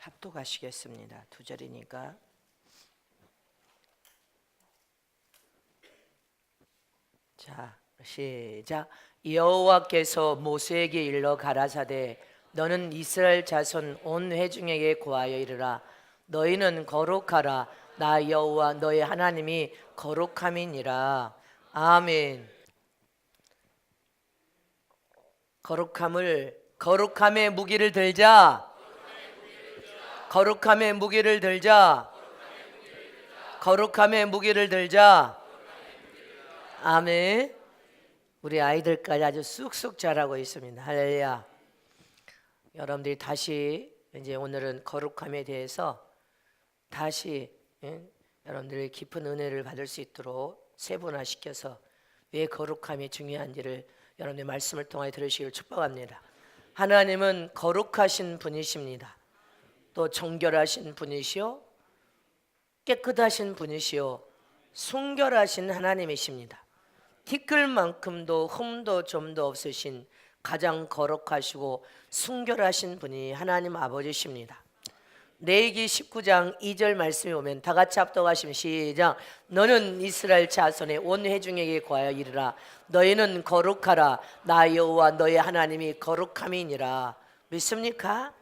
합독하시겠습니다. 2절이니까. 자, 시작. 여호와께서 모세에게 일러 가라사대 너는 이스라엘 자손 온 회중에게 고하여 이르라. 너희는 거룩하라. 나 여호와 너희 하나님이 거룩함이니라. 아멘. 거룩함의 무기를 들자. 거룩함의 무기를 들자. 거룩함의 무기를 들자. 아멘. 우리 아이들까지 아주 쑥쑥 자라고 있습니다. 할렐루야. 여러분들이 다시 이제 오늘은 거룩함에 대해서 다시 여러분들이 깊은 은혜를 받을 수 있도록 세분화시켜서 왜 거룩함이 중요한지를 여러분의 말씀을 통해 들으시길 축복합니다. 하나님은 거룩하신 분이십니다. 또 정결하신 분이시요 깨끗하신 분이시요 순결하신 하나님이십니다. 티끌만큼도 흠도 점도 없으신 가장 거룩하시고 순결하신 분이 하나님 아버지십니다. 레위기 19장 2절 말씀에 오면 다 같이 합독하시면 시작. 너는 이스라엘 자손의 온 회중에게 고하여 이르라. 너희는 거룩하라. 나 여호와 너희 하나님이 거룩함이니라. 믿습니까?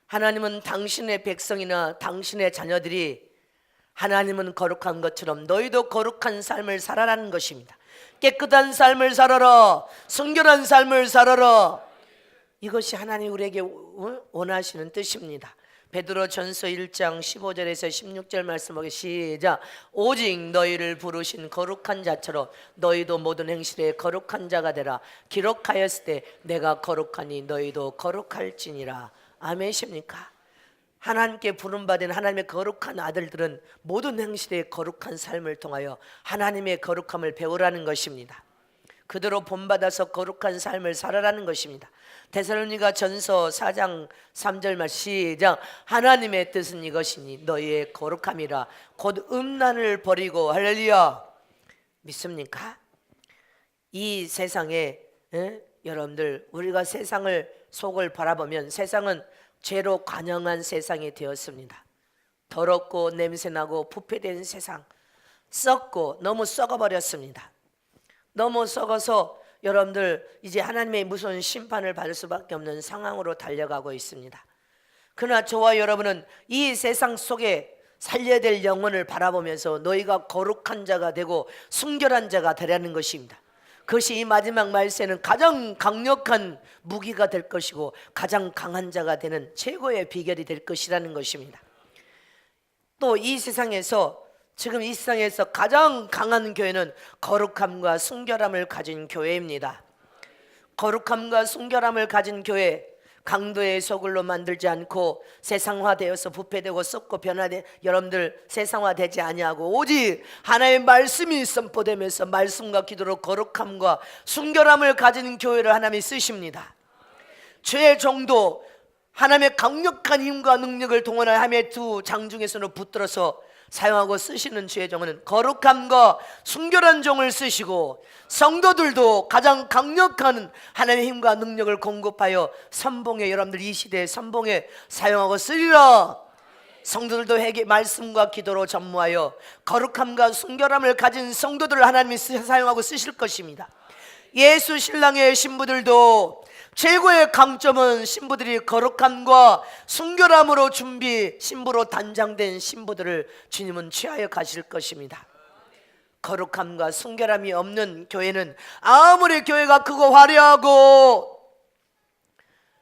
하나님은 당신의 백성이나 당신의 자녀들이 하나님은 거룩한 것처럼 너희도 거룩한 삶을 살아라는 것입니다. 깨끗한 삶을 살아라. 순결한 삶을 살아라. 이것이 하나님 우리에게 원하시는 뜻입니다. 베드로전서 1장 15절에서 16절 말씀 보기 시작. 오직 너희를 부르신 거룩한 자처럼 너희도 모든 행실에 거룩한 자가 되라. 기록하였을 때 내가 거룩하니 너희도 거룩할지니라. 아멘이십니까? 하나님께 부름받은 하나님의 거룩한 아들들은 모든 행실에 거룩한 삶을 통하여 하나님의 거룩함을 배우라는 것입니다. 그대로 본받아서 거룩한 삶을 살아라는 것입니다. 데살로니가 전서 4장 3절 말 시작. 하나님의 뜻은 이것이니 너희의 거룩함이라. 곧 음란을 버리고. 할렐루야. 믿습니까? 이 세상에 여러분들 우리가 세상을 속을 바라보면 세상은 죄로 관영한 세상이 되었습니다. 더럽고 냄새나고 부패된 세상, 썩고 너무 썩어버렸습니다. 너무 썩어서 여러분들 이제 하나님의 무서운 심판을 받을 수밖에 없는 상황으로 달려가고 있습니다. 그러나 저와 여러분은 이 세상 속에 살려야 될 영혼을 바라보면서 너희가 거룩한 자가 되고 순결한 자가 되라는 것입니다. 그것이 이 마지막 말세는 가장 강력한 무기가 될 것이고 가장 강한 자가 되는 최고의 비결이 될 것이라는 것입니다. 또 이 세상에서 지금 이 세상에서 가장 강한 교회는 거룩함과 순결함을 가진 교회입니다. 거룩함과 순결함을 가진 교회, 강도의 소굴로 만들지 않고 세상화되어서 부패되고 썩고 변화되 여러분들 세상화되지 아니하고 오직 하나님의 말씀이 선포되면서 말씀과 기도로 거룩함과 순결함을 가진 교회를 하나님이 쓰십니다. 죄의 정도 하나님의 강력한 힘과 능력을 동원한 하나님의 두 장중에서는 붙들어서 사용하고 쓰시는 주의 종은 거룩함과 순결한 종을 쓰시고 성도들도 가장 강력한 하나님의 힘과 능력을 공급하여 선봉에 여러분들 이 시대에 선봉에 사용하고 쓰리라. 성도들도 회개 말씀과 기도로 전무하여 거룩함과 순결함을 가진 성도들을 하나님이 사용하고 쓰실 것입니다. 예수 신랑의 신부들도 최고의 강점은 신부들이 거룩함과 순결함으로 신부로 단장된 신부들을 주님은 취하여 가실 것입니다. 거룩함과 순결함이 없는 교회는 아무리 교회가 크고 화려하고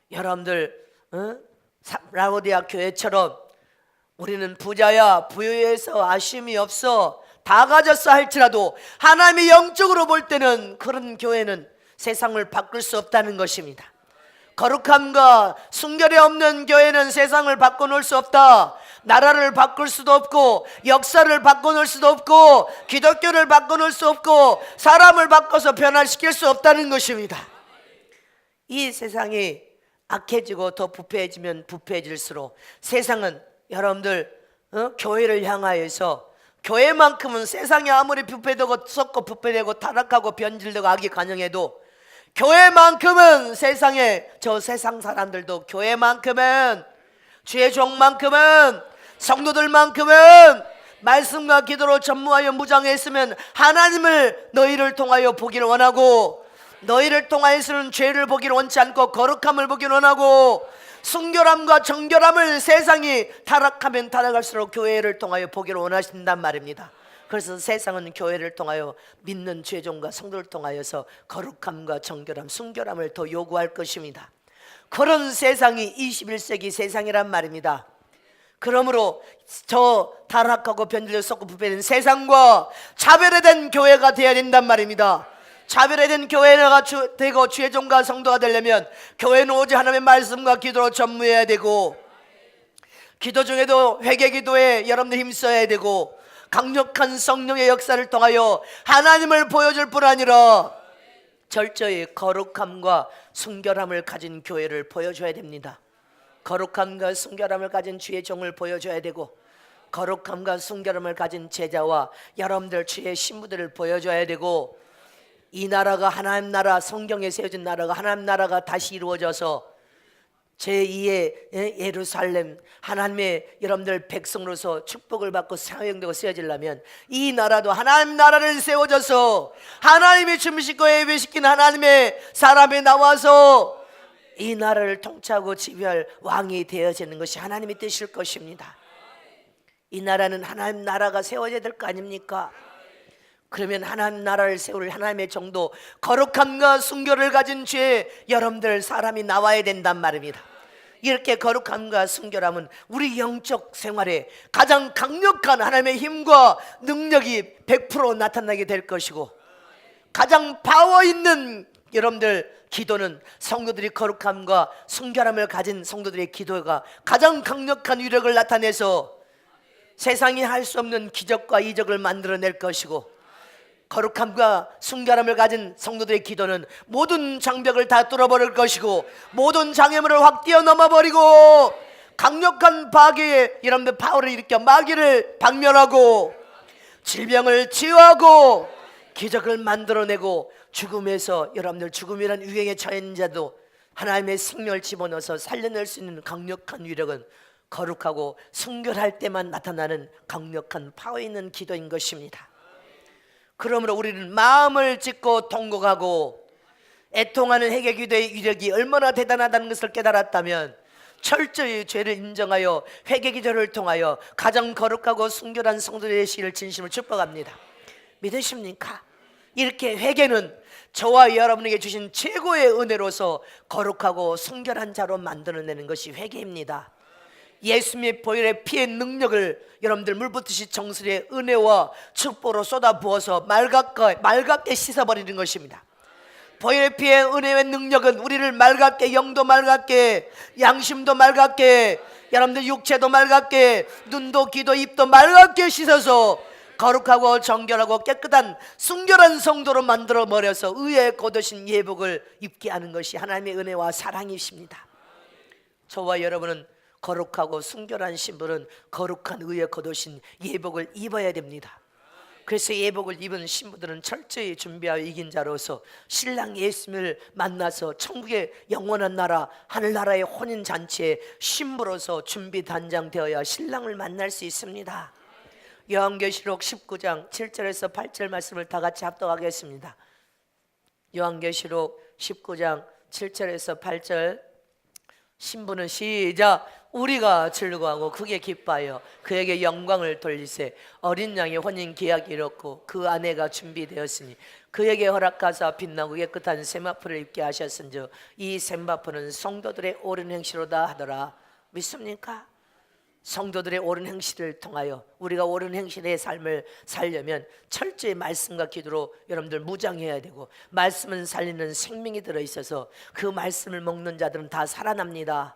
여러분들 라오디아 교회처럼 우리는 부자야 부유해서 아쉬움이 없어 다 가졌어 할지라도 하나님이 영적으로 볼 때는 그런 교회는 세상을 바꿀 수 없다는 것입니다. 거룩함과 순결이 없는 교회는 세상을 바꿔놓을 수 없다. 나라를 바꿀 수도 없고 역사를 바꿔놓을 수도 없고 기독교를 바꿔놓을 수 없고 사람을 바꿔서 변화시킬 수 없다는 것입니다. 이 세상이 악해지고 더 부패해지면 부패해질수록 세상은 여러분들 교회를 향하여서 교회만큼은 세상이 아무리 부패되고 썩고 부패되고 타락하고 변질되고 악이 관영해도 교회만큼은 세상에 저 세상 사람들도 교회만큼은 주의 종만큼은, 성도들만큼은 말씀과 기도로 전무하여 무장했으면 하나님을 너희를 통하여 보기를 원하고, 너희를 통하여서는 죄를 보기를 원치 않고 거룩함을 보기를 원하고, 순결함과 정결함을 세상이 타락하면 타락할수록 교회를 통하여 보기를 원하신단 말입니다. 그래서 세상은 교회를 통하여 믿는 죄종과 성도를 통하여서 거룩함과 정결함, 순결함을 더 요구할 것입니다. 그런 세상이 21세기 세상이란 말입니다. 그러므로 저 타락하고 변질되어 썩고 부패된 세상과 차별화된 교회가 되어야 된단 말입니다. 차별화된 교회가 되고 주의 종과 성도가 되려면 교회는 오직 하나님의 말씀과 기도로 전무해야 되고, 기도 중에도 회개 기도에 여러분들 힘써야 되고, 강력한 성령의 역사를 통하여 하나님을 보여줄 뿐 아니라 철저히 거룩함과 순결함을 가진 교회를 보여줘야 됩니다. 거룩함과 순결함을 가진 주의 종을 보여줘야 되고, 거룩함과 순결함을 가진 제자와 여러분들 주의 신부들을 보여줘야 되고, 이 나라가 하나님 나라, 성경에 세워진 나라가 하나님 나라가 다시 이루어져서 제2의 예루살렘, 하나님의 여러분들 백성으로서 축복을 받고 사용되고 쓰여지려면 이 나라도 하나님 나라를 세워져서 하나님이 준비시키고 예배시킨 하나님의 사람이 나와서 이 나라를 통치하고 지배할 왕이 되어지는 것이 하나님의 뜻일 것입니다. 이 나라는 하나님 나라가 세워져야 될 거 아닙니까? 그러면 하나님 나라를 세울 하나님의 정도, 거룩함과 순결을 가진 주의 여러분들 사람이 나와야 된단 말입니다. 이렇게 거룩함과 순결함은 우리 영적 생활에 가장 강력한 하나님의 힘과 능력이 100% 나타나게 될 것이고, 가장 파워 있는 여러분들 기도는 성도들이 거룩함과 순결함을 가진 성도들의 기도가 가장 강력한 위력을 나타내서 세상이 할 수 없는 기적과 이적을 만들어낼 것이고, 거룩함과 순결함을 가진 성도들의 기도는 모든 장벽을 다 뚫어버릴 것이고, 모든 장애물을 확 뛰어넘어 버리고 강력한 파괴의 여러분들 파워를 일으켜 마귀를 박멸하고 질병을 치유하고 기적을 만들어내고, 죽음에서 여러분들 죽음이란 유행에 처해 있는 자도 하나님의 생명을 집어넣어서 살려낼 수 있는 강력한 위력은 거룩하고 순결할 때만 나타나는 강력한 파워 있는 기도인 것입니다. 그러므로 우리는 마음을 찢고 통곡하고 애통하는 회개 기도의 위력이 얼마나 대단하다는 것을 깨달았다면 철저히 죄를 인정하여 회개 기도를 통하여 가장 거룩하고 순결한 성도들의 되시기를 진심으로 축복합니다. 믿으십니까? 이렇게 회개는 저와 여러분에게 주신 최고의 은혜로서 거룩하고 순결한 자로 만들어내는 것이 회개입니다. 예수님의 보혈의 피의 능력을 여러분들 물붓듯이 정수리의 은혜와 축복으로 쏟아부어서 맑게 씻어버리는 것입니다. 보혈의 피의 은혜의 능력은 우리를 맑게, 영도 맑게, 양심도 맑게, 여러분들 육체도 맑게, 눈도 귀도 입도 맑게 씻어서 거룩하고 정결하고 깨끗한 순결한 성도로 만들어버려서 의에 거두신 예복을 입게 하는 것이 하나님의 은혜와 사랑이십니다. 저와 여러분은 거룩하고 순결한 신부는 거룩한 의에 거두신 예복을 입어야 됩니다. 그래서 예복을 입은 신부들은 철저히 준비하여 이긴 자로서 신랑 예수님을 만나서 천국의 영원한 나라, 하늘나라의 혼인잔치에 신부로서 준비 단장되어야 신랑을 만날 수 있습니다. 요한계시록 19장 7절에서 8절 말씀을 다 같이 합독하겠습니다. 요한계시록 19장 7절에서 8절, 신부는 시작, 우리가 즐거워하고 크게 기뻐하여 그에게 영광을 돌리세. 어린 양의 혼인 계약이 이렇고 그 아내가 준비되었으니 그에게 허락하사 빛나고 깨끗한 세마포를 입게 하셨은즉 이 세마포는 성도들의 옳은 행실로다 하더라. 믿습니까? 성도들의 옳은 행실을 통하여 우리가 옳은 행실의 삶을 살려면 철저히 말씀과 기도로 여러분들 무장해야 되고, 말씀은 살리는 생명이 들어있어서 그 말씀을 먹는 자들은 다 살아납니다.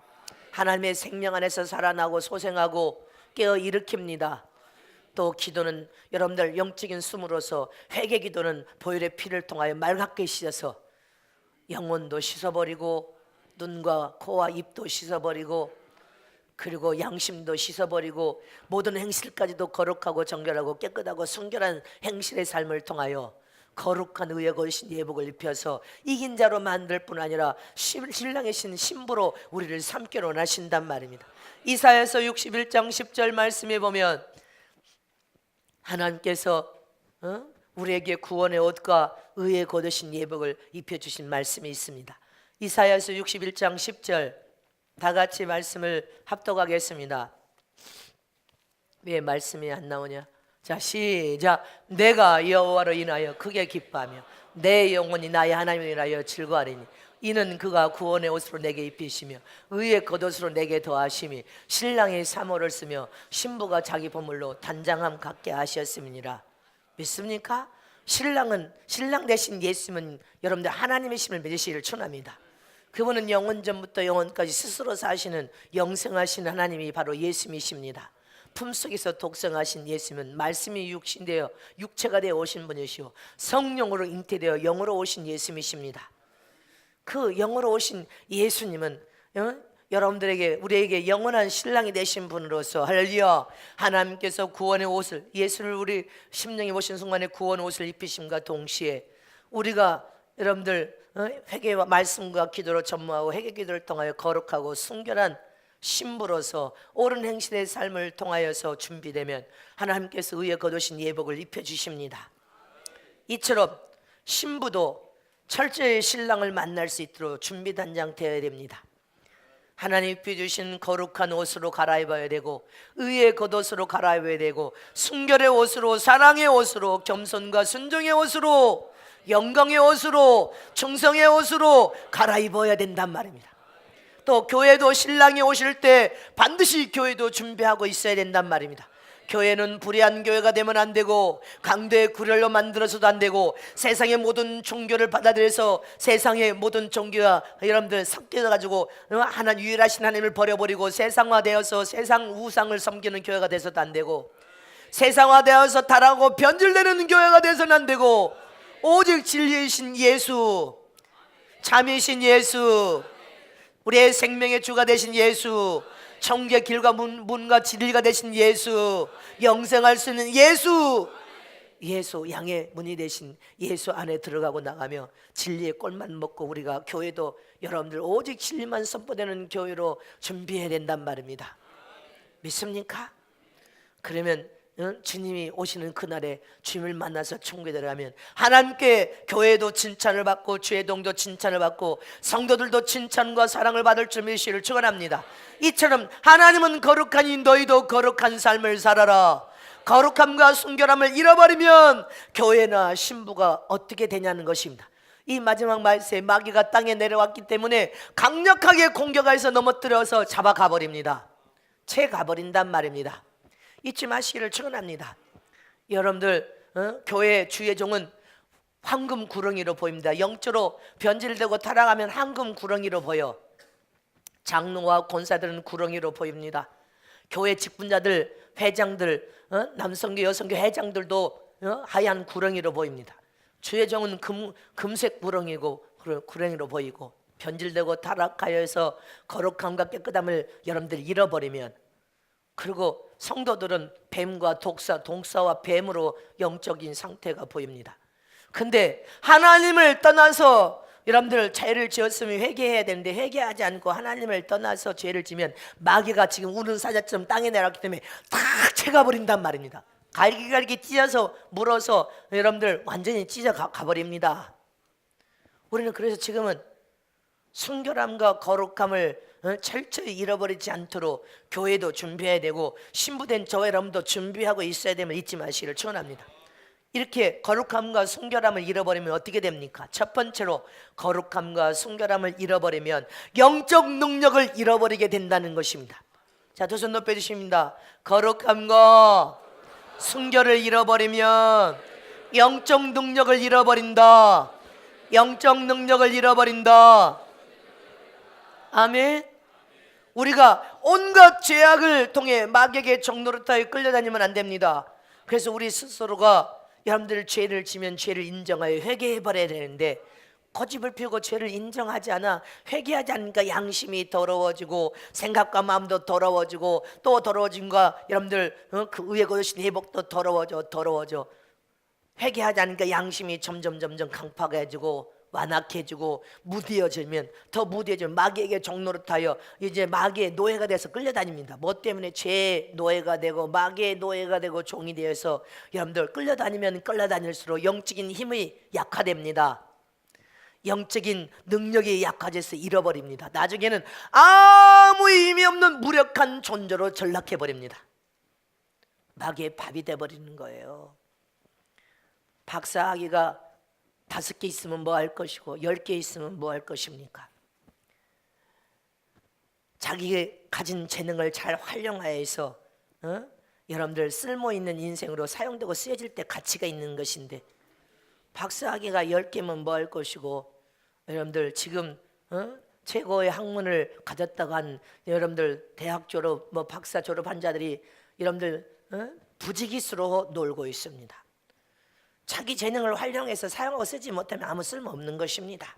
하나님의 생명 안에서 살아나고 소생하고 깨어 일으킵니다. 또 기도는 여러분들 영적인 숨으로서 회개 기도는 보혈의 피를 통하여 맑게 씻어서 영혼도 씻어버리고 눈과 코와 입도 씻어버리고 그리고 양심도 씻어버리고 모든 행실까지도 거룩하고 정결하고 깨끗하고 순결한 행실의 삶을 통하여 거룩한 의에 거신 예복을 입혀서 이긴 자로 만들 뿐 아니라 신랑의 신부로 우리를 삼기로 원하신단 말입니다. 이사야서 61장 10절 말씀에 보면 하나님께서 우리에게 구원의 옷과 의에 거두신 예복을 입혀주신 말씀이 있습니다. 이사야서 61장 10절 다 같이 말씀을 합독하겠습니다. 왜 말씀이 안 나오냐? 자, 시작. 내가 여호와로 인하여 크게 기뻐하며 내 영혼이 나의 하나님을 인하여 즐거워하리니 이는 그가 구원의 옷으로 내게 입히시며 의의 겉옷으로 내게 더하심이 신랑이 사모를 쓰며 신부가 자기 보물로 단장함 갖게 하셨음이니라. 믿습니까? 신랑 대신 예수님은 여러분들 하나님의 심을 믿으시기를 축원합니다. 그분은 영원전부터 영원까지 스스로 사시는 영생하신 하나님이 바로 예수님이십니다. 품속에서 독생하신 예수님은 말씀이 육신되어 육체가 되어 오신 분이시오 성령으로 잉태되어 영으로 오신 예수님이십니다. 그 영으로 오신 예수님은 여러분들에게 우리에게 영원한 신랑이 되신 분으로서 할렐루야, 하나님께서 구원의 옷을 예수를 우리 심령에 모신 순간에 구원의 옷을 입히심과 동시에 우리가 여러분들 회개와 말씀과 기도로 전무하고 회개 기도를 통하여 거룩하고 순결한 신부로서 옳은 행실의 삶을 통하여서 준비되면 하나님께서 의에 거두신 예복을 입혀주십니다. 이처럼 신부도 철저히 신랑을 만날 수 있도록 준비단장 되어야 됩니다. 하나님 입혀주신 거룩한 옷으로 갈아입어야 되고 의의 겉옷으로 갈아입어야 되고 순결의 옷으로 사랑의 옷으로 겸손과 순종의 옷으로 영광의 옷으로 충성의 옷으로 갈아입어야 된단 말입니다. 또 교회도 신랑이 오실 때 반드시 교회도 준비하고 있어야 된단 말입니다. 교회는 불의한 교회가 되면 안 되고 강도의 구렬로 만들어서도 안 되고 세상의 모든 종교를 받아들여서 세상의 모든 종교와 여러분들 섞여가지고 하나님 유일하신 하나님을 버려버리고 세상화되어서 세상 우상을 섬기는 교회가 돼서도 안 되고 세상화되어서 타락하고 변질되는 교회가 돼서는 안 되고 오직 진리이신 예수, 참이신 예수, 우리의 생명의 주가 되신 예수, 청계 길과 문과 진리가 되신 예수, 영생할 수 있는 예수, 양의 문이 되신 예수 안에 들어가고 나가며 진리의 꼴만 먹고 우리가 교회도 여러분들 오직 진리만 선포되는 교회로 준비해야 된단 말입니다. 믿습니까? 그러면 주님이 오시는 그날에 주님을 만나서 천국에 들어가면 하나님께 교회도 칭찬을 받고 주회동도 칭찬을 받고 성도들도 칭찬과 사랑을 받을 줄 믿으시기를 축원합니다. 이처럼 하나님은 거룩하니 너희도 거룩한 삶을 살아라. 거룩함과 순결함을 잃어버리면 교회나 신부가 어떻게 되냐는 것입니다. 이 마지막 말세에 마귀가 땅에 내려왔기 때문에 강력하게 공격해서 넘어뜨려서 잡아가버립니다. 채 가버린단 말입니다. 잊지 마시기를 축원합니다. 여러분들 교회 주의 종은 황금 구렁이로 보입니다. 영적으로 변질되고 타락하면 황금 구렁이로 보여. 장로와 권사들은 구렁이로 보입니다. 교회 직분자들, 회장들, 남성교 여성교 회장들도 하얀 구렁이로 보입니다. 주의 종은 금색 구렁이로 보이고 변질되고 타락하여서 거룩함과 깨끗함을 여러분들이 잃어버리면, 그리고 성도들은 뱀과 동사와 뱀으로 영적인 상태가 보입니다. 근데 하나님을 떠나서 여러분들 죄를 지었으면 회개해야 되는데 회개하지 않고 하나님을 떠나서 죄를 지면 마귀가 지금 우는 사자처럼 땅에 내려왔기 때문에 다 채가버린단 말입니다. 갈기갈기 찢어서 물어서 여러분들 완전히 찢어 가버립니다. 우리는 그래서 지금은 순결함과 거룩함을 철저히 잃어버리지 않도록 교회도 준비해야 되고 신부된 저 여러분도 준비하고 있어야 됨을 잊지 마시기를 축원합니다. 이렇게 거룩함과 순결함을 잃어버리면 어떻게 됩니까? 첫 번째로 거룩함과 순결함을 잃어버리면 영적 능력을 잃어버리게 된다는 것입니다. 자, 두 손 높여주십니다. 거룩함과 순결을 잃어버리면 영적 능력을 잃어버린다. 영적 능력을 잃어버린다. 아멘. 우리가 온갖 죄악을 통해 마귀에게 종노릇하여 끌려다니면 안 됩니다. 그래서 우리 스스로가 여러분들 죄를 지면 죄를 인정하여 회개해버려야 되는데 고집을 피우고 죄를 인정하지 않아 회개하지 않으니까 양심이 더러워지고 생각과 마음도 더러워지고 또 더러워진과 여러분들 그 의에 거두신 회복도 더러워져. 회개하지 않으니까 양심이 점점 강팍해지고 완악해지고 무뎌지면 더 무뎌지면 마귀에게 종노릇하여 이제 마귀의 노예가 돼서 끌려다닙니다. 뭐 때문에 죄의 노예가 되고 마귀의 노예가 되고 종이 되어서 여러분들 끌려다니면 끌려다닐수록 영적인 힘이 약화됩니다. 영적인 능력이 약화돼서 잃어버립니다. 나중에는 아무 의미 없는 무력한 존재로 전락해버립니다. 마귀의 밥이 돼버리는 거예요. 박사학위가 5개 있으면 뭐 할 것이고 10개 있으면 뭐 할 것입니까? 자기 가진 재능을 잘 활용하여서 여러분들 쓸모있는 인생으로 사용되고 쓰여질 때 가치가 있는 것인데 박사학위가 10개면 뭐 할 것이고 여러분들 지금 최고의 학문을 가졌다고 한 여러분들 대학 졸업 뭐 박사 졸업한 자들이 여러분들 부지기수로 놀고 있습니다. 자기 재능을 활용해서 사용하고 쓰지 못하면 아무 쓸모없는 것입니다.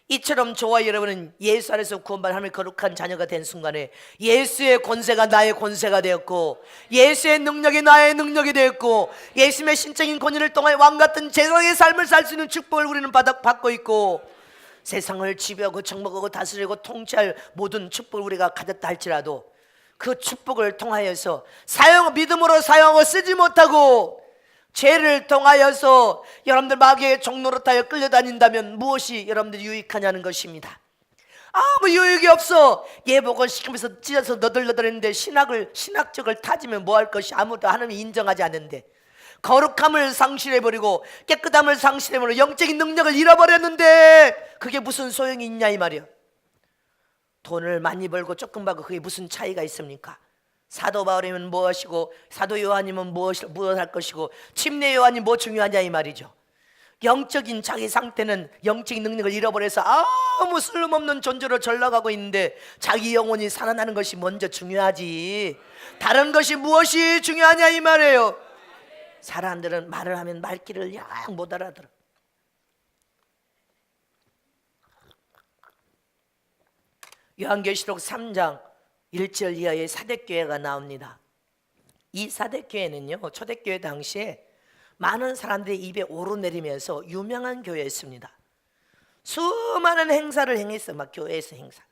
이처럼 저와 여러분은 예수 안에서 구원받은 하나님의 거룩한 자녀가 된 순간에 예수의 권세가 나의 권세가 되었고 예수의 능력이 나의 능력이 되었고 예수님의 신적인 권위를 통하여 왕같은 제사장의 삶을 살 수 있는 축복을 우리는 받고 있고 세상을 지배하고 정복하고 다스리고 통치할 모든 축복을 우리가 가졌다 할지라도 그 축복을 통하여서 믿음으로 사용하고 쓰지 못하고 죄를 통하여서 여러분들 마귀의 종노릇하여 끌려다닌다면 무엇이 여러분들이 유익하냐는 것입니다. 아무 유익이 없어. 예복을 시키면서 찢어서 너덜너덜했는데 신학적을 타지면 뭐 할 것이 아무도 하나님이 인정하지 않는데 거룩함을 상실해버리고 깨끗함을 상실해버리고 영적인 능력을 잃어버렸는데 그게 무슨 소용이 있냐 이 말이야. 돈을 많이 벌고 조금 벌고 그게 무슨 차이가 있습니까? 사도 바울이면 무엇이고 사도 요한이면 무엇 할 것이고 침례 요한이 뭐 중요하냐 이 말이죠. 영적인 자기 상태는 영적인 능력을 잃어버려서 아무 쓸모없는 존재로 전락하고 있는데 자기 영혼이 살아나는 것이 먼저 중요하지 다른 것이 무엇이 중요하냐 이 말이에요. 사람들은 말을 하면 말귀를 영 못 알아들어. 요한계시록 3장 1절 이하의 사대교회가 나옵니다. 이 사대교회는요 초대교회 당시에 많은 사람들이 입에 오르내리면서 유명한 교회였습니다. 수많은 행사를 행했어. 막 교회에서 행사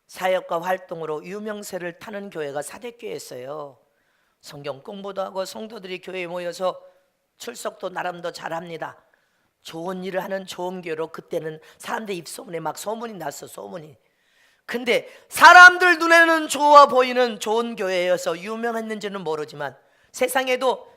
사역과 활동으로 유명세를 타는 교회가 사대교회였어요. 성경 공부도 하고 성도들이 교회에 모여서 출석도 나름도 잘합니다. 좋은 일을 하는 좋은 교회로 그때는 사람들 입소문에 막 소문이 났어. 소문이. 근데 사람들 눈에는 좋아 보이는 좋은 교회여서 유명했는지는 모르지만 세상에도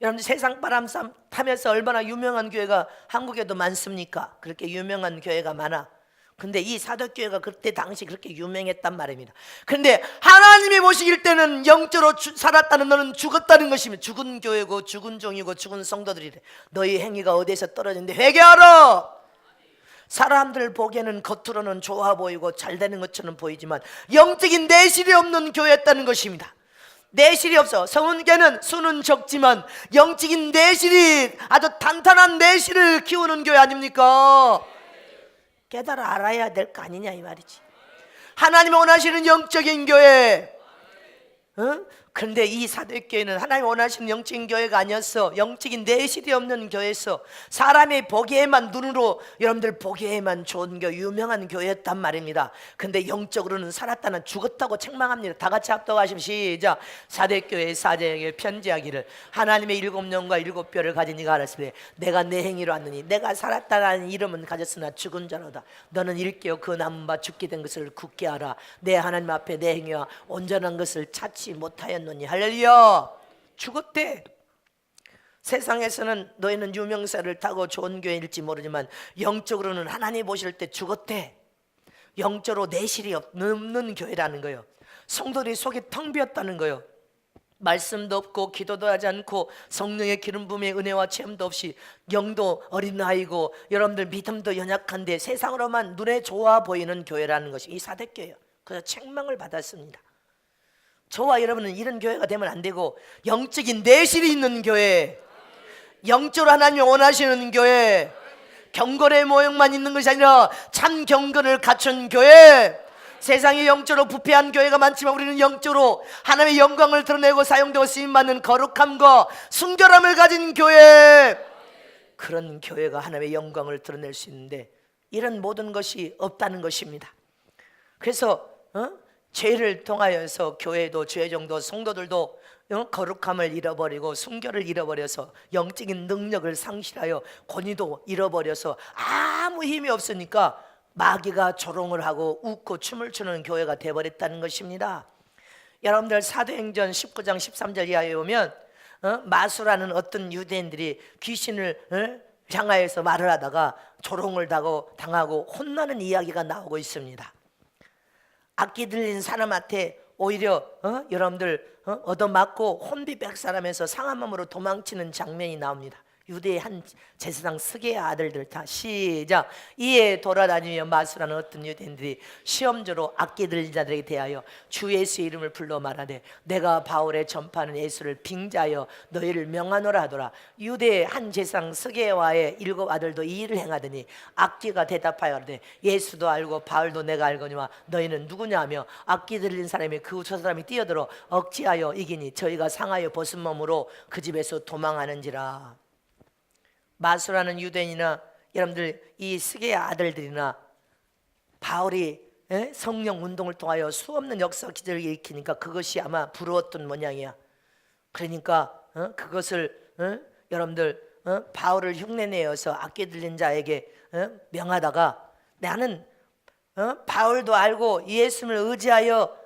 여러분들 세상 바람 타면서 얼마나 유명한 교회가 한국에도 많습니까? 그렇게 유명한 교회가 많아. 근데 이 사도교회가 그때 당시 그렇게 유명했단 말입니다. 근데 하나님이 보시길 때는 영적으로 살았다는 너는 죽었다는 것이면 죽은 교회고 죽은 종이고 죽은 성도들이래. 너희 행위가 어디에서 떨어졌는데 회개하라. 사람들 보기에는 겉으로는 좋아 보이고 잘 되는 것처럼 보이지만 영적인 내실이 없는 교회였다는 것입니다. 내실이 없어. 성은교회는 수는 적지만 영적인 내실이 아주 탄탄한 내실을 키우는 교회 아닙니까? 깨달아 알아야 될 거 아니냐 이 말이지. 하나님이 원하시는 영적인 교회. 그런데 이 사도교회는 하나님이 원하시는 영적인 교회가 아니었어. 영적인 내실이 없는 교회였어. 사람이 보기에만 눈으로 여러분들 보기에만 좋은 교회 유명한 교회였단 말입니다. 근데 영적으로는 살았다는 죽었다고 책망합니다. 다 같이 합독하시면 시작. 사도교회의 사제에게 편지하기를 하나님의 7영과 7뼈를 가진 이가 알았으되 내가 내 행위로 왔느니 내가 살았다라는 이름은 가졌으나 죽은 자로다. 너는 일깨어 그 남은 바 죽게 된 것을 굳게 하라. 내 하나님 앞에 내 행위와 온전한 것을 찾지 못하였노니. 할렐루야. 죽었대. 세상에서는 너희는 유명세를 타고 좋은 교회일지 모르지만 영적으로는 하나님 보실 때 죽었대. 영적으로 내실이 없는 교회라는 거예요. 성도들이 속이 텅 비었다는 거예요. 말씀도 없고 기도도 하지 않고 성령의 기름 부음의 은혜와 체험도 없이 영도 어린아이고 여러분들 믿음도 연약한데 세상으로만 눈에 좋아 보이는 교회라는 것이 이 사대교회예요. 그래서 책망을 받았습니다. 저와 여러분은 이런 교회가 되면 안 되고 영적인 내실이 있는 교회, 영적으로 하나님이 원하시는 교회, 경건의 모형만 있는 것이 아니라 참 경건을 갖춘 교회, 세상에 영적으로 부패한 교회가 많지만 우리는 영적으로 하나님의 영광을 드러내고 사용되고 쓰임받는 거룩함과 순결함을 가진 교회, 그런 교회가 하나님의 영광을 드러낼 수 있는데 이런 모든 것이 없다는 것입니다. 그래서 죄를 통하여서 교회도 죄종도 성도들도 거룩함을 잃어버리고 순결을 잃어버려서 영적인 능력을 상실하여 권위도 잃어버려서 아무 힘이 없으니까 마귀가 조롱을 하고 웃고 춤을 추는 교회가 되어버렸다는 것입니다. 여러분들 사도행전 19장 13절 이하에 보면 마수라는 어떤 유대인들이 귀신을 향하여서 말을 하다가 조롱을 당하고 혼나는 이야기가 나오고 있습니다. 악기 들린 사람한테 오히려 여러분들 얻어맞고 혼비백산하면서 상한 몸으로 도망치는 장면이 나옵니다. 유대의 한 제사장 스게의 아들들 다 시작. 이에 돌아다니며 마수라는 어떤 유대인들이 시험조로 악기 들린 자들에게 대하여 주 예수의 이름을 불러 말하되 내가 바울의 전파하는 예수를 빙자하여 너희를 명하노라 하더라. 유대의 한 제사장 스게와의 7 아들도 이 일을 행하더니 악기가 대답하여 가로되 예수도 알고 바울도 내가 알거니와 너희는 누구냐 하며 악기 들린 사람이 그 저 사람이 뛰어들어 억지하여 이기니 저희가 상하여 벗은 몸으로 그 집에서 도망하는지라. 마수라는 유대인이나 여러분들 이 스게의 아들들이나 바울이 성령 운동을 통하여 수없는 역사 기적을 일으키니까 그것이 아마 부러웠던 모양이야. 그러니까 그것을 여러분들 바울을 흉내내어서 악기 들린 자에게 명하다가 나는 바울도 알고 예수님을 의지하여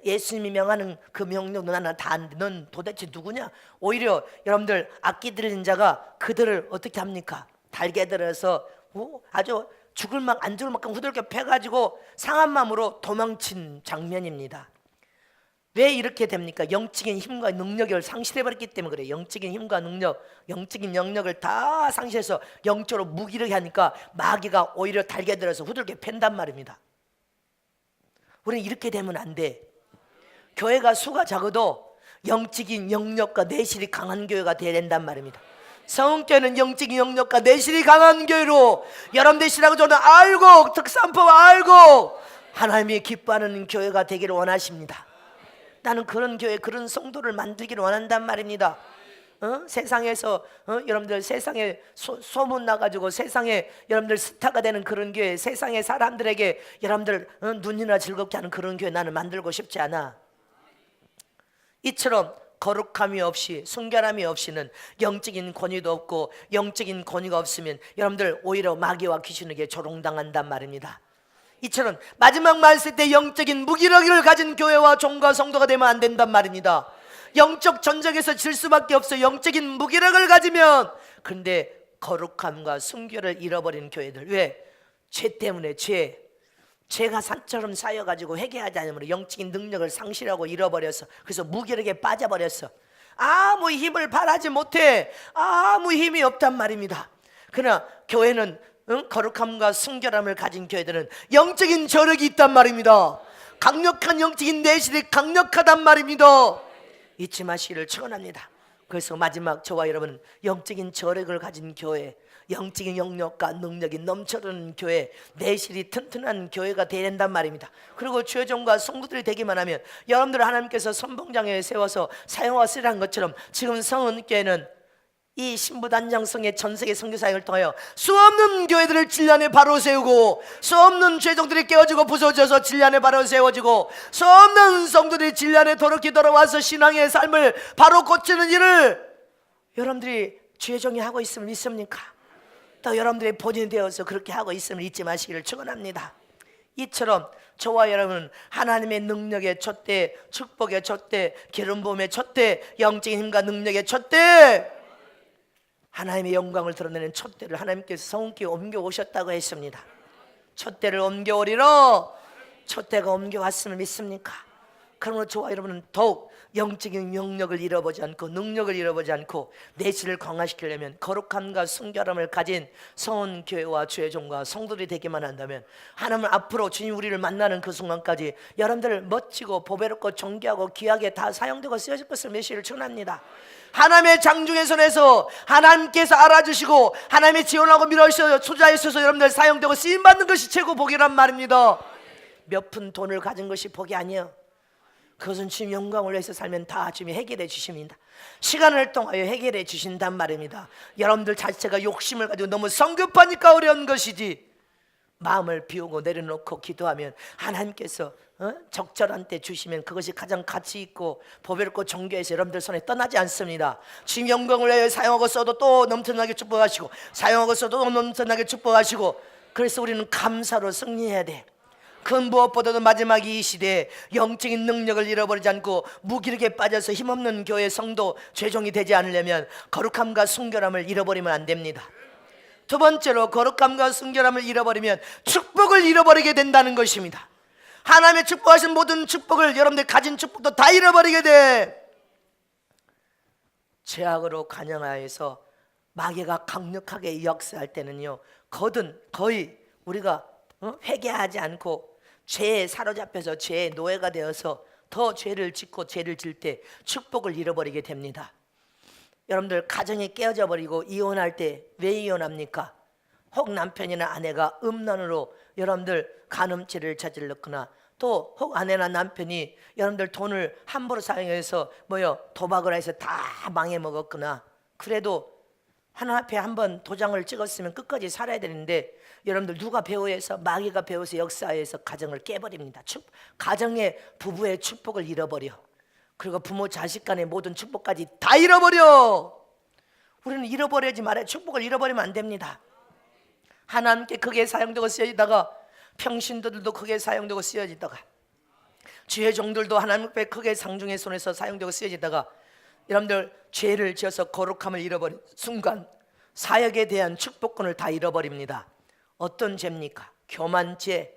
예수님이 명하는 그 명령도 나는 다 아는데 넌 도대체 누구냐? 오히려 여러분들 악기 들린 자가 그들을 어떻게 합니까? 달게 들어서 아주 안 죽을 만큼 후들겨 패가지고 상한 마음으로 도망친 장면입니다. 왜 이렇게 됩니까? 영적인 힘과 능력을 상실해버렸기 때문에 그래요. 영적인 힘과 능력, 영적인 영역을 다 상실해서 영적으로 무기력해 하니까 마귀가 오히려 달게 들어서 후들겨 팬단 말입니다. 우리는 이렇게 되면 안 돼. 교회가 수가 작아도 영적인 영역과 내실이 강한 교회가 되어야 된단 말입니다. 성교회는 영적인 영역과 내실이 강한 교회로 여러분들 신앙을 저는 알고 특산법 알고 하나님이 기뻐하는 교회가 되기를 원하십니다. 나는 그런 교회, 그런 성도를 만들기를 원한단 말입니다. 세상에서 여러분들 세상에 소문 나가지고 세상에 여러분들 스타가 되는 그런 교회, 세상의 사람들에게 여러분들 눈이나 즐겁게 하는 그런 교회 나는 만들고 싶지 않아. 이처럼 거룩함이 없이 순결함이 없이는 영적인 권위도 없고 영적인 권위가 없으면 여러분들 오히려 마귀와 귀신에게 조롱당한단 말입니다. 이처럼 마지막 말씀 때 영적인 무기력을 가진 교회와 종과 성도가 되면 안 된단 말입니다. 영적 전쟁에서 질 수밖에 없어. 영적인 무기력을 가지면. 그런데 거룩함과 순결을 잃어버린 교회들, 왜? 죄 때문에 죄가 산처럼 쌓여가지고 회개하지 않으므로 영적인 능력을 상실하고 잃어버려서 그래서 무기력에 빠져버렸어. 아무 힘을 발하지 못해. 아무 힘이 없단 말입니다. 그러나 교회는 거룩함과 순결함을 가진 교회들은 영적인 저력이 있단 말입니다. 강력한 영적인 내실이 강력하단 말입니다. 잊지 마시기를 축원합니다. 그래서 마지막 저와 여러분은 영적인 저력을 가진 교회, 영적인 영역과 능력이 넘쳐나는 교회, 내실이 튼튼한 교회가 되어야 된단 말입니다. 그리고 죄종과 성도들이 되기만 하면 여러분들 하나님께서 선봉장에 세워서 사용하시라는 것처럼 지금 성은교회는 이 신부단장성의 전세계 선교사역을 통하여 수없는 교회들을 진리안에 바로 세우고 수없는 죄종들이 깨어지고 부서져서 진리안에 바로 세워지고 수없는 성도들이 진리안에 도롭게 돌아와서 신앙의 삶을 바로 고치는 일을 여러분들이 죄종이 하고 있음을 믿습니까? 또 여러분들이 본인이 되어서 그렇게 하고 있음을 잊지 마시기를 축원합니다. 이처럼 저와 여러분은 하나님의 능력의 촛대, 축복의 촛대, 기름 부음의 촛대, 영적인 힘과 능력의 촛대, 하나님의 영광을 드러내는 촛대를 하나님께서 성읍교에 옮겨오셨다고 했습니다. 촛대를 옮겨오리라. 촛대가 옮겨왔음을 믿습니까? 그러므로 저와 여러분은 더욱 영적인 영역을 잃어보지 않고 능력을 잃어보지 않고 내실을 강화시키려면 거룩함과 순결함을 가진 성원교회와 죄종과 성도들이 되기만 한다면 하나님은 앞으로 주님 우리를 만나는 그 순간까지 여러분들 멋지고 보배롭고 존귀하고 귀하게 다 사용되고 쓰여질 것을 메시를 축원합니다. 하나님의 장중의 손에서 하나님께서 알아주시고 하나님의 지원하고 밀어주셔서 초자에 있어서 여러분들 사용되고 쓰임받는 것이 최고 복이란 말입니다. 몇 푼 돈을 가진 것이 복이 아니에요. 그것은 주님 영광을 위해서 살면 다 주님이 해결해 주십니다. 시간을 통하여 해결해 주신단 말입니다. 여러분들 자체가 욕심을 가지고 너무 성급하니까 어려운 것이지, 마음을 비우고 내려놓고 기도하면 하나님께서 적절한 때 주시면 그것이 가장 가치 있고 보배롭고 존귀해서 여러분들 손에 떠나지 않습니다. 주님 영광을 위하여 사용하고 써도 또 넘쳐나게 축복하시고, 사용하고 써도 또 넘쳐나게 축복하시고, 그래서 우리는 감사로 승리해야 돼. 그 무엇보다도 마지막 이 시대에 영적인 능력을 잃어버리지 않고 무기력에 빠져서 힘없는 교회 성도 죄종이 되지 않으려면 거룩함과 순결함을 잃어버리면 안 됩니다. 두 번째로, 거룩함과 순결함을 잃어버리면 축복을 잃어버리게 된다는 것입니다. 하나님의 축복하신 모든 축복을, 여러분들 가진 축복도 다 잃어버리게 돼. 죄악으로 관영하여서 마귀가 강력하게 역사할 때는요, 거의 우리가 회개하지 않고 죄에 사로잡혀서 죄의 노예가 되어서 더 죄를 짓고 죄를 질 때 축복을 잃어버리게 됩니다. 여러분들 가정이 깨어져 버리고 이혼할 때 왜 이혼합니까? 혹 남편이나 아내가 음란으로 여러분들 간음죄를 저질렀거나, 또 혹 아내나 남편이 여러분들 돈을 함부로 사용해서 도박을 해서 다 망해먹었거나, 그래도 하나님 앞에 한번 도장을 찍었으면 끝까지 살아야 되는데 여러분들 누가 배후에서, 마귀가 배후에서 역사해서 가정을 깨버립니다. 가정의 부부의 축복을 잃어버려. 그리고 부모 자식 간의 모든 축복까지 다 잃어버려. 우리는 잃어버리지 말아요. 축복을 잃어버리면 안 됩니다. 하나님께 크게 사용되고 쓰여지다가, 평신도들도 크게 사용되고 쓰여지다가, 주의 종들도 하나님 앞에 크게 상중의 손에서 사용되고 쓰여지다가, 여러분들 죄를 지어서 거룩함을 잃어버린 순간 사역에 대한 축복권을 다 잃어버립니다. 어떤 죄입니까? 교만죄,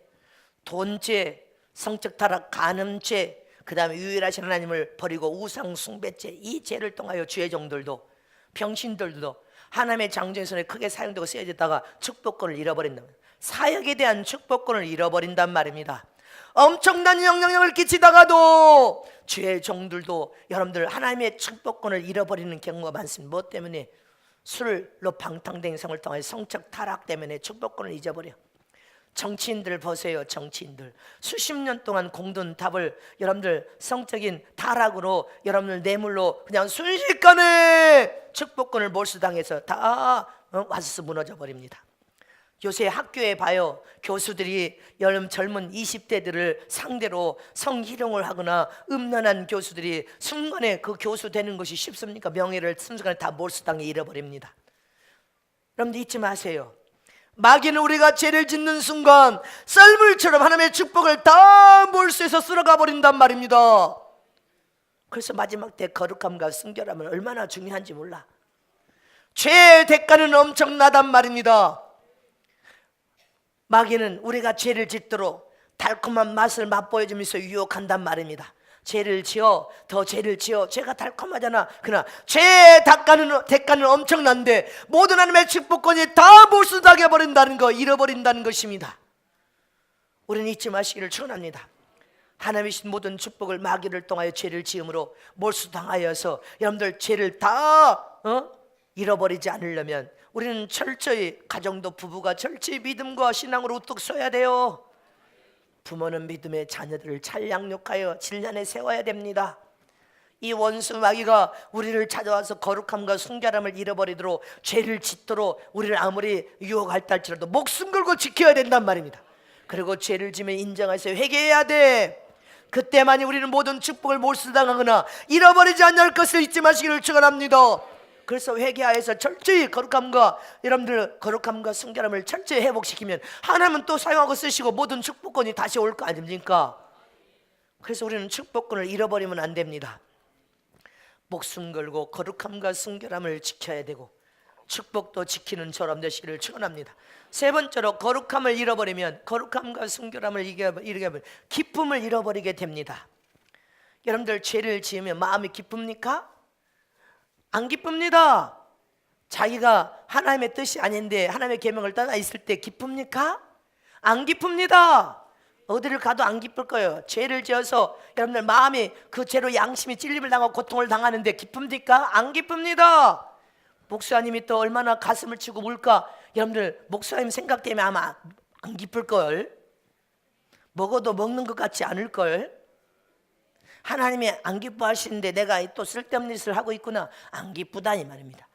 돈죄, 성적 타락, 간음죄, 그 다음에 유일하신 하나님을 버리고 우상 숭배죄. 이 죄를 통하여 주의 종들도 평신들도 하나님의 장중의 손에 크게 사용되고 쓰여졌다가 축복권을 잃어버린다. 사역에 대한 축복권을 잃어버린단 말입니다. 엄청난 영향력을 끼치다가도 주의 종들도 여러분들 하나님의 축복권을 잃어버리는 경우가 많습니다. 무엇 때문에? 술로 방탕된 생을 통해 성적 타락 때문에 축복권을 잊어버려. 정치인들 보세요. 정치인들 수십 년 동안 공든 답을 여러분들 성적인 타락으로, 여러분들 뇌물로 그냥 순식간에 축복권을 몰수당해서 다 와서 무너져 버립니다. 요새 학교에 봐요. 교수들이 여러분 젊은 20대들을 상대로 성희롱을 하거나, 음란한 교수들이 순간에 그 교수 되는 것이 쉽습니까? 명예를 순간에 다 몰수당해 잃어버립니다. 여러분들 잊지 마세요. 마귀는 우리가 죄를 짓는 순간 썰물처럼 하나님의 축복을 다 몰수해서 쓸어가 버린단 말입니다. 그래서 마지막 때 거룩함과 순결함은 얼마나 중요한지 몰라. 죄의 대가는 엄청나단 말입니다. 마귀는 우리가 죄를 짓도록 달콤한 맛을 맛보여주면서 유혹한단 말입니다. 죄를 지어, 더 죄를 지어. 죄가 달콤하잖아. 그러나 죄의 대가는 엄청난데 모든 하나님의 축복권이 다 몰수당해 버린다는 거, 잃어버린다는 것입니다. 우리는 잊지 마시기를 축원합니다. 하나님이신 모든 축복을 마귀를 통하여 죄를 지음으로 몰수당하여서 여러분들 죄를 다 잃어버리지 않으려면 우리는 철저히, 가정도 부부가 철저히 믿음과 신앙으로 우뚝 서야 돼요. 부모는 믿음의 자녀들을 잘 양육하여 진련에 세워야 됩니다. 이 원수 마귀가 우리를 찾아와서 거룩함과 순결함을 잃어버리도록, 죄를 짓도록 우리를 아무리 유혹할다 할지라도 목숨 걸고 지켜야 된단 말입니다. 그리고 죄를 지면 인정해서 회개해야 돼. 그때만이 우리는 모든 축복을 몰수당하거나 잃어버리지 않을 것을 잊지 마시기를 축원합니다. 그래서 회개하여서 철저히 여러분들 거룩함과 순결함을 철저히 회복시키면 하나님은 또 사용하고 쓰시고 모든 축복권이 다시 올 거 아닙니까? 그래서 우리는 축복권을 잃어버리면 안 됩니다. 목숨 걸고 거룩함과 순결함을 지켜야 되고 축복도 지키는 저람 되시기를 축원합니다. 세 번째로, 거룩함을 잃어버리면, 거룩함과 순결함을 잃어버리면 기쁨을 잃어버리게 됩니다. 여러분들 죄를 지으면 마음이 기쁩니까? 안 기쁩니다. 자기가 하나님의 뜻이 아닌데 하나님의 계명을 떠나 있을 때 기쁩니까? 안 기쁩니다. 어디를 가도 안 기쁠 거예요. 죄를 지어서 여러분들 마음이 그 죄로 양심이 찔림을 당하고 고통을 당하는데 기쁩니까? 안 기쁩니다. 목사님이 또 얼마나 가슴을 치고 울까. 여러분들 목사님 생각 때문에 아마 안 기쁠걸. 먹어도 먹는 것 같지 않을걸? 하나님이 안 기뻐하시는데 내가 또 쓸데없는 짓을 하고 있구나, 안 기쁘다 이 말입니다.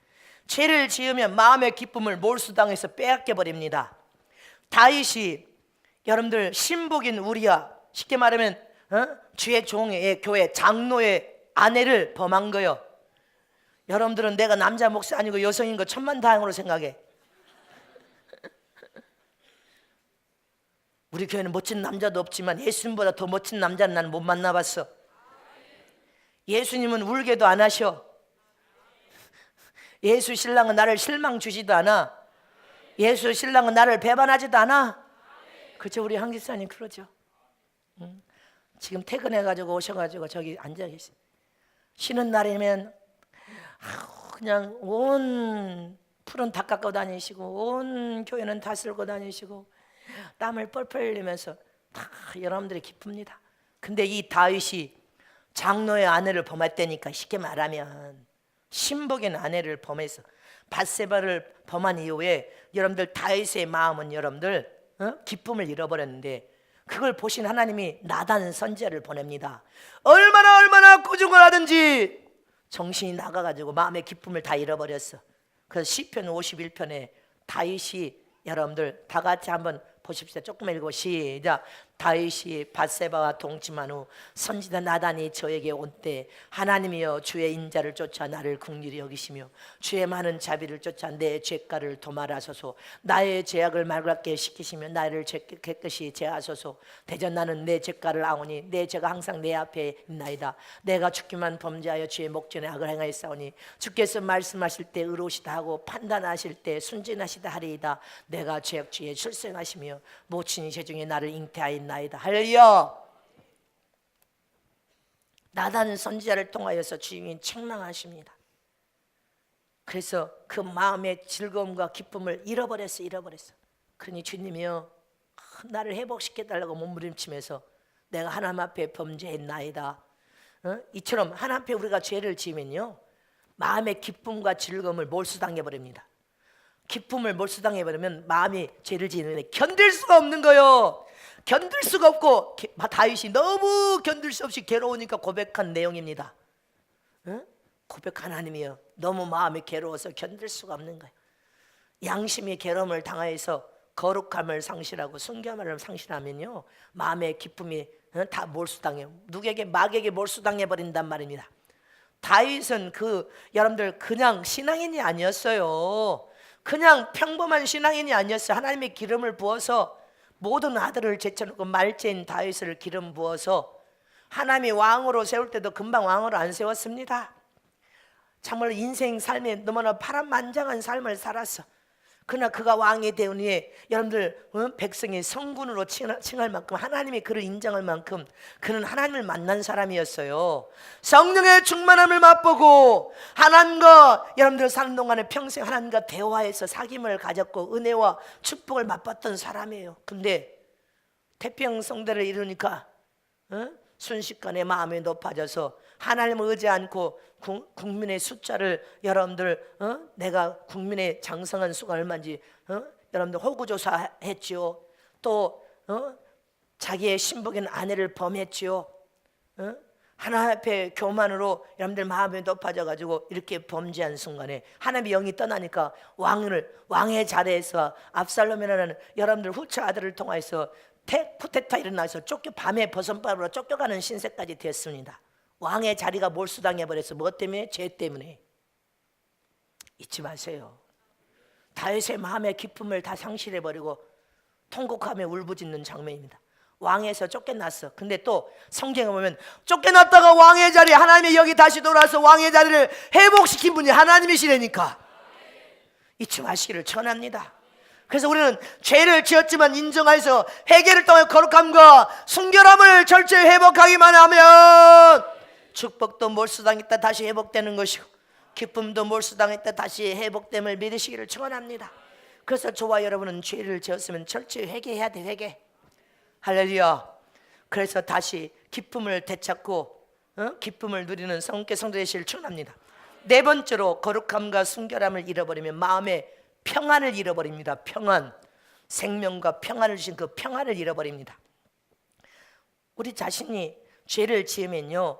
죄를 지으면 마음의 기쁨을 몰수당해서 빼앗겨 버립니다. 다윗이 여러분들 신복인 우리야, 쉽게 말하면 주의 종의 교회 장로의 아내를 범한 거요. 여러분들은 내가 남자 목사 아니고 여성인 거 천만다행으로 생각해. 우리 교회는 멋진 남자도 없지만 예수님보다 더 멋진 남자는 나는 못 만나봤어. 예수님은 울게도 안 하셔. 예수 신랑은 나를 실망 주지도 않아. 예수 신랑은 나를 배반하지도 않아. 그죠? 우리 한 기사님 그러죠. 지금 퇴근해가지고 오셔가지고 저기 앉아 계세요. 쉬는 날이면 그냥 온 풀은 다 깎고 다니시고 온 교회는 다 쓸고 다니시고 땀을 뻘뻘 흘리면서 다 여러분들이 기쁩니다. 근데 이 다윗이 장로의 아내를 범했다니까, 쉽게 말하면 신복인 아내를 범해서 밧세바를 범한 이후에 여러분들 다윗의 마음은 여러분들 기쁨을 잃어버렸는데, 그걸 보신 하나님이 나단 선지자를 보냅니다. 얼마나 꾸중을 하든지 정신이 나가가지고 마음의 기쁨을 다 잃어버렸어. 그래서 시편 51편에 다윗이, 여러분들 다 같이 한번 보십시오. 조금 읽고 시작. 다윗이 밧세바와 동침한 후 선지자 나단이 저에게 온 때 하나님이여 주의 인자를 쫓아 나를 긍휼히 여기시며 주의 많은 자비를 쫓아 내 죄가를 도말하소서. 나의 죄악을 말같게 시키시며 나를 깨끗이 제하소서. 대전 나는 내 죄가를 아오니 내 죄가 항상 내 앞에 있나이다. 내가 죽기만 범죄하여 주의 목전에 악을 행하였사오니 주께서 말씀하실 때 의로우시다 하고 판단하실 때 순진하시다 하리이다. 내가 죄악주에 출생하시며 모친이 제중에 나를 잉태하였나이다. 할렐루야. 나단 선지자를 통하여서 주님이 책망하십니다. 그래서 그 마음의 즐거움과 기쁨을 잃어버렸어. 그러니 주님이여 나를 회복시켜달라고 몸부림치면서 내가 하나님 앞에 범죄했나이다. 이처럼 하나님 앞에 우리가 죄를 지으면요, 마음의 기쁨과 즐거움을 몰수당해버립니다. 기쁨을 몰수당해버리면 마음이 죄를 지으면 견딜 수가 없는 거예요. 견딜 수가 없고, 다윗이 너무 견딜 수 없이 괴로우니까 고백한 내용입니다. 고백한 하나님이여 너무 마음이 괴로워서 견딜 수가 없는 거예요. 양심이 괴로움을 당하여서 거룩함을 상실하고 순결함을 상실하면요, 마음의 기쁨이 다 몰수당해요. 누구에게? 마귀에게 몰수당해 버린단 말입니다. 다윗은 여러분들 그냥 신앙인이 아니었어요. 그냥 평범한 신앙인이 아니었어요. 하나님의 기름을 부어서 모든 아들을 제쳐놓고 말째인 다윗을 기름 부어서 하나님이 왕으로 세울 때도 금방 왕으로 안 세웠습니다. 정말 인생 삶에 너무나 파란만장한 삶을 살았어. 그러나 그가 왕이 되오니 여러분들 백성이 성군으로 칭할 만큼, 하나님이 그를 인정할 만큼 그는 하나님을 만난 사람이었어요. 성령의 충만함을 맛보고 하나님과 여러분들 사는 동안에 평생 하나님과 대화해서 사귐을 가졌고 은혜와 축복을 맛봤던 사람이에요. 근데 태평 성대를 이루니까 순식간에 마음이 높아져서 하나님을 의지 않고 국민의 숫자를, 여러분들 내가 국민의 장성한 수가 얼마인지 여러분들 호구조사했지요. 또 자기의 신복인 아내를 범했지요. 하나님 앞에 교만으로 여러분들 마음이 높아져가지고 이렇게 범죄한 순간에 하나님의 영이 떠나니까 왕의 자리에서 압살롬이라는 여러분들 후처 아들을 통해서 쿠데타 일어나서 밤에 버선발으로 쫓겨가는 신세까지 됐습니다. 왕의 자리가 몰수당해버렸어. 뭐 때문에? 죄 때문에. 잊지 마세요. 다윗의 마음의 기쁨을 다 상실해버리고 통곡하며 울부짖는 장면입니다. 왕에서 쫓겨났어. 근데 또 성경에 보면 쫓겨났다가 왕의 자리, 하나님의 영이 다시 돌아와서 왕의 자리를 회복시킨 분이 하나님이시라니까. 잊지 마시기를 전합니다. 그래서 우리는 죄를 지었지만 인정해서 회개를 통해 거룩함과 순결함을 철저히 회복하기만 하면 축복도 몰수당했다 다시 회복되는 것이고 기쁨도 몰수당했다 다시 회복됨을 믿으시기를 축원합니다. 그래서 저와 여러분은 죄를 지었으면 철저히 회개해야 돼. 회개. 할렐루야. 그래서 다시 기쁨을 되찾고 기쁨을 누리는 성께 성도 되시기를 축원합니다. 네 번째로 거룩함과 순결함을 잃어버리면 마음의 평안을 잃어버립니다. 평안, 생명과 평안을 주신 그 평안을 잃어버립니다. 우리 자신이 죄를 지으면요,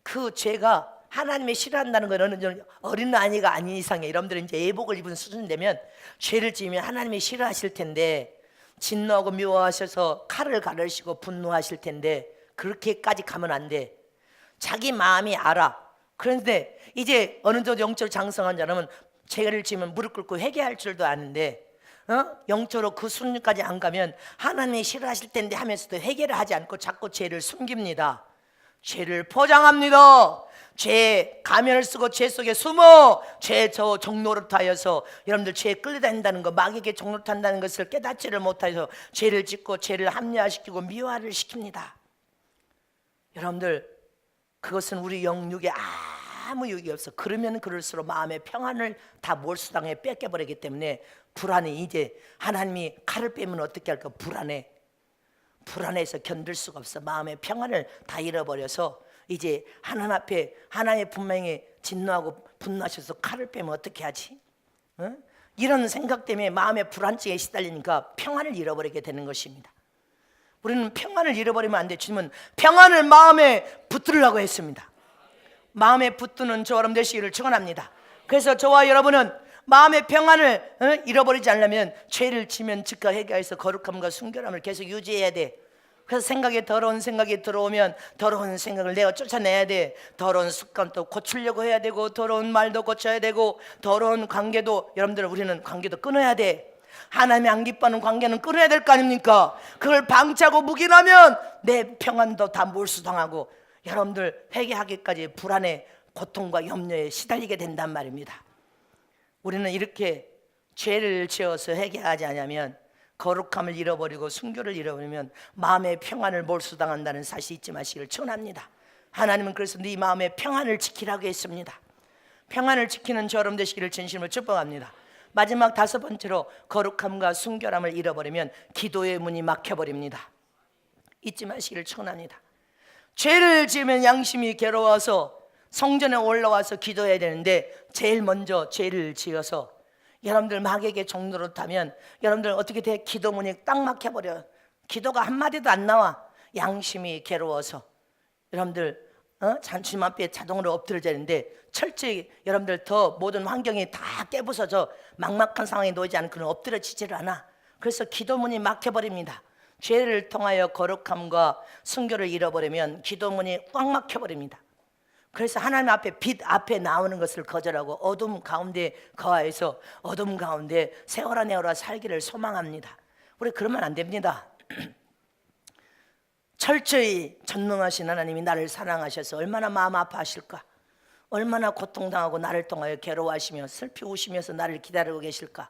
그 죄가 하나님이 싫어한다는 건 어린 아이가 아닌 이상에 여러분들은 이제 예복을 입은 수준 되면 죄를 지으면 하나님이 싫어하실 텐데 진노하고 미워하셔서 칼을 가르시고 분노하실 텐데 그렇게까지 가면 안 돼. 자기 마음이 알아. 그런데 이제 어느 정도 영적으로 장성한 사람은 죄를 지으면 무릎 꿇고 회개할 줄도 아는데 영적으로 그 수준까지 안 가면 하나님이 싫어하실 텐데 하면서도 회개를 하지 않고 자꾸 죄를 숨깁니다. 죄를 포장합니다. 죄 가면을 쓰고 죄 속에 숨어 죄 저 종노릇하여서 여러분들 죄에 끌려다닌다는 거, 마귀에게 종노릇한다는 것을 깨닫지를 못해서 죄를 짓고 죄를 합리화시키고 미화를 시킵니다. 여러분들 그것은 우리 영육에 아무 유익이 없어. 그러면 그럴수록 마음의 평안을 다 몰수당해 뺏겨버리기 때문에 불안해. 이제 하나님이 칼을 빼면 어떻게 할까? 불안해서 견딜 수가 없어. 마음의 평안을 다 잃어버려서 이제 하나님 앞에 하나님의 분명히 진노하고 분노하셔서 칼을 빼면 어떻게 하지? 이런 생각 때문에 마음의 불안증에 시달리니까 평안을 잃어버리게 되는 것입니다. 우리는 평안을 잃어버리면 안 돼. 주님은 평안을 마음에 붙들으라고 했습니다. 마음에 붙드는 저 여러분 되시기를 축원합니다. 그래서 저와 여러분은 마음의 평안을 잃어버리지 않으려면 죄를 지면 즉각 회개해서 거룩함과 순결함을 계속 유지해야 돼. 그래서 생각에 더러운 생각이 들어오면 더러운 생각을 내가 쫓아내야 돼. 더러운 습관도 고치려고 해야 되고 더러운 말도 고쳐야 되고 더러운 관계도 여러분들 우리는 관계도 끊어야 돼. 하나님이 안 기뻐하는 관계는 끊어야 될 거 아닙니까? 그걸 방치하고 묵인하면 내 평안도 다 몰수당하고 여러분들 회개하기까지 불안에 고통과 염려에 시달리게 된단 말입니다. 우리는 이렇게 죄를 지어서 회개하지 않으면 거룩함을 잃어버리고 순교를 잃어버리면 마음의 평안을 몰수당한다는 사실 잊지 마시기를 축원합니다. 하나님은 그래서 네 마음의 평안을 지키라고 했습니다. 평안을 지키는 저 여러분 되시기를 진심으로 축복합니다. 마지막 5번째로 거룩함과 순결함을 잃어버리면 기도의 문이 막혀버립니다. 잊지 마시기를 축원합니다. 죄를 지으면 양심이 괴로워서 성전에 올라와서 기도해야 되는데 제일 먼저 죄를 지어서 여러분들 마귀에게 종노릇하면 여러분들 어떻게 돼? 기도문이 딱 막혀버려. 기도가 한마디도 안 나와. 양심이 괴로워서 여러분들 주님 앞에 자동으로 엎드려져 있는데 철저히 여러분들 더 모든 환경이 다 깨부서져 막막한 상황에 놓이지 않고는 엎드려지지를 않아. 그래서 기도문이 막혀버립니다. 죄를 통하여 거룩함과 순교를 잃어버리면 기도문이 꽉 막혀버립니다. 그래서 하나님 앞에 빛 앞에 나오는 것을 거절하고 어둠 가운데 거하여서 어둠 가운데 세월아 내어라 살기를 소망합니다. 우리 그러면 안 됩니다. 철저히 전능하신 하나님이 나를 사랑하셔서 얼마나 마음 아파하실까? 얼마나 고통당하고 나를 통하여 괴로워하시며 슬피 우시면서 나를 기다리고 계실까?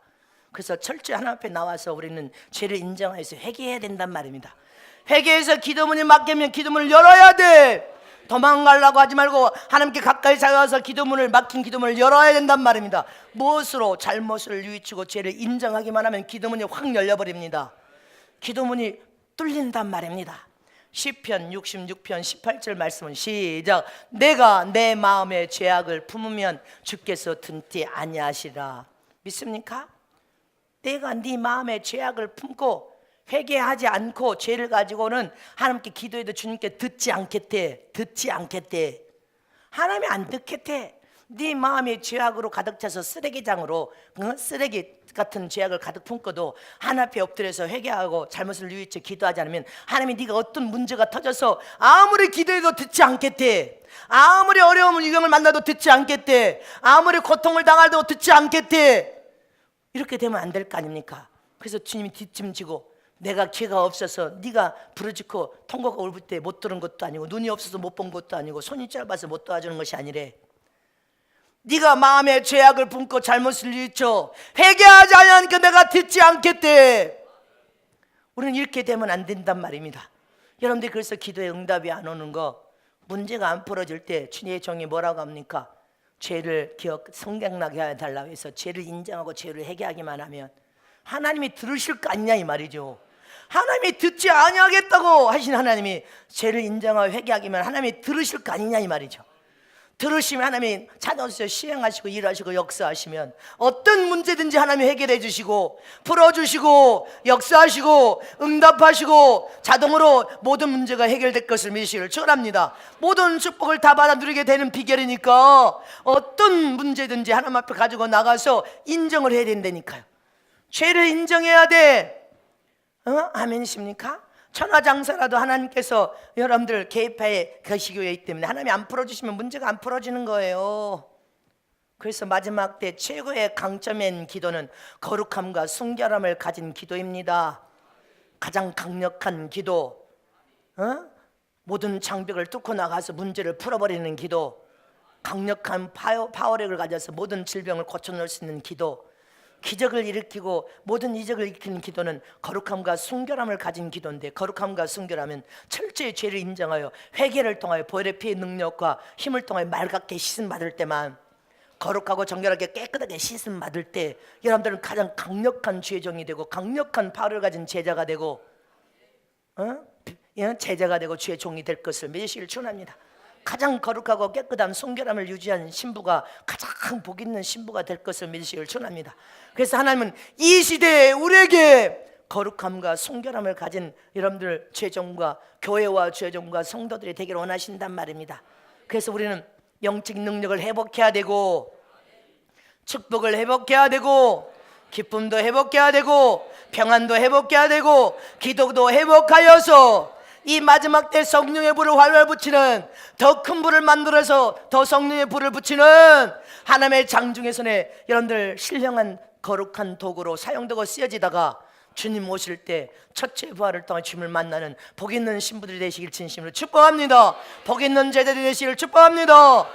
그래서 철저히 하나님 앞에 나와서 우리는 죄를 인정해서 회개해야 된단 말입니다. 회개해서 기도문이 막히면 기도문을 열어야 돼. 도망가려고 하지 말고 하나님께 가까이 다가와서 기도문을 막힌 기도문을 열어야 된단 말입니다. 무엇으로? 잘못을 뉘우치고 죄를 인정하기만 하면 기도문이 확 열려버립니다. 기도문이 뚫린단 말입니다. 시편 66편 18절 말씀은 시작. 내가 내 마음의 죄악을 품으면 주께서 든지 아니하시라. 믿습니까? 내가 네 마음의 죄악을 품고 회개하지 않고 죄를 가지고는 하나님께 기도해도 주님께 듣지 않겠대. 하나님이 안 듣겠대. 네 마음이 죄악으로 가득 차서 쓰레기장으로 쓰레기 같은 죄악을 가득 품고도 하나님 앞에 엎드려서 회개하고 잘못을 뉘우쳐 기도하지 않으면 하나님이 네가 어떤 문제가 터져서 아무리 기도해도 듣지 않겠대. 아무리 어려움을 유경을 만나도 듣지 않겠대. 아무리 고통을 당해도 듣지 않겠대. 이렇게 되면 안 될 거 아닙니까? 그래서 주님이 뒷짐지고 내가 기회가 없어서 네가 부르짖고 통곡가 울을 때 못 들은 것도 아니고 눈이 없어서 못 본 것도 아니고 손이 짧아서 못 도와주는 것이 아니래. 네가 마음에 죄악을 품고 잘못을 뉘우쳐 회개하지 않으니까 내가 듣지 않겠대. 우리는 이렇게 되면 안 된단 말입니다. 여러분들 그래서 기도에 응답이 안 오는 거, 문제가 안 풀어질 때 주님의 종이 뭐라고 합니까? 죄를 생각나게 해달라고 해서 죄를 인정하고 죄를 회개하기만 하면 하나님이 들으실 거 아니냐 이 말이죠. 하나님이 듣지 아니하겠다고 하신 하나님이 죄를 인정하고 회개하기만 하나님이 들으실 거 아니냐 이 말이죠. 들으시면 하나님이 찾아오셔서 시행하시고 일하시고 역사하시면 어떤 문제든지 하나님이 해결해 주시고 풀어주시고 역사하시고 응답하시고 자동으로 모든 문제가 해결될 것을 믿으시기를 축원합니다. 모든 축복을 다 받아 누리게 되는 비결이니까 어떤 문제든지 하나님 앞에 가지고 나가서 인정을 해야 된다니까요. 죄를 인정해야 돼. 아멘이십니까? 천하장사라도 하나님께서 여러분들 개입해 가시기 때문에 하나님이 안 풀어주시면 문제가 안 풀어지는 거예요. 그래서 마지막 때 최고의 강점인 기도는 거룩함과 순결함을 가진 기도입니다. 가장 강력한 기도, 모든 장벽을 뚫고 나가서 문제를 풀어버리는 기도, 강력한 파워력을 가져서 모든 질병을 고쳐놓을 수 있는 기도, 기적을 일으키고 모든 이적을 일으키는 기도는 거룩함과 순결함을 가진 기도인데, 거룩함과 순결함은 철저히 죄를 인정하여 회개를 통하여 보혈의 피의 능력과 힘을 통하여 맑게 씻음 받을 때만, 거룩하고 정결하게 깨끗하게 씻음 받을 때 여러분들은 가장 강력한 죄종이 되고 강력한 파워를 가진 제자가 되고 제자가 되고 죄종이 될 것을 믿으시길 축원합니다. 가장 거룩하고 깨끗한 순결함을 유지한 신부가 가장 복 있는 신부가 될 것을 믿으시길 축원합니다. 그래서 하나님은 이 시대에 우리에게 거룩함과 순결함을 가진 여러분들 죄종과 교회와 죄종과 성도들이 되기를 원하신단 말입니다. 그래서 우리는 영적 능력을 회복해야 되고, 축복을 회복해야 되고, 기쁨도 회복해야 되고, 평안도 회복해야 되고, 기도도 회복하여서 이 마지막 때 성령의 불을 활활 붙이는, 더 큰 불을 만들어서 더 성령의 불을 붙이는 하나님의 장중의 손에 여러분들 신령한 거룩한 도구로 사용되고 쓰여지다가 주님 오실 때 첫째 부활을 통해 주님을 만나는 복 있는 신부들이 되시길 진심으로 축복합니다. 복 있는 제자들이 되시길 축복합니다.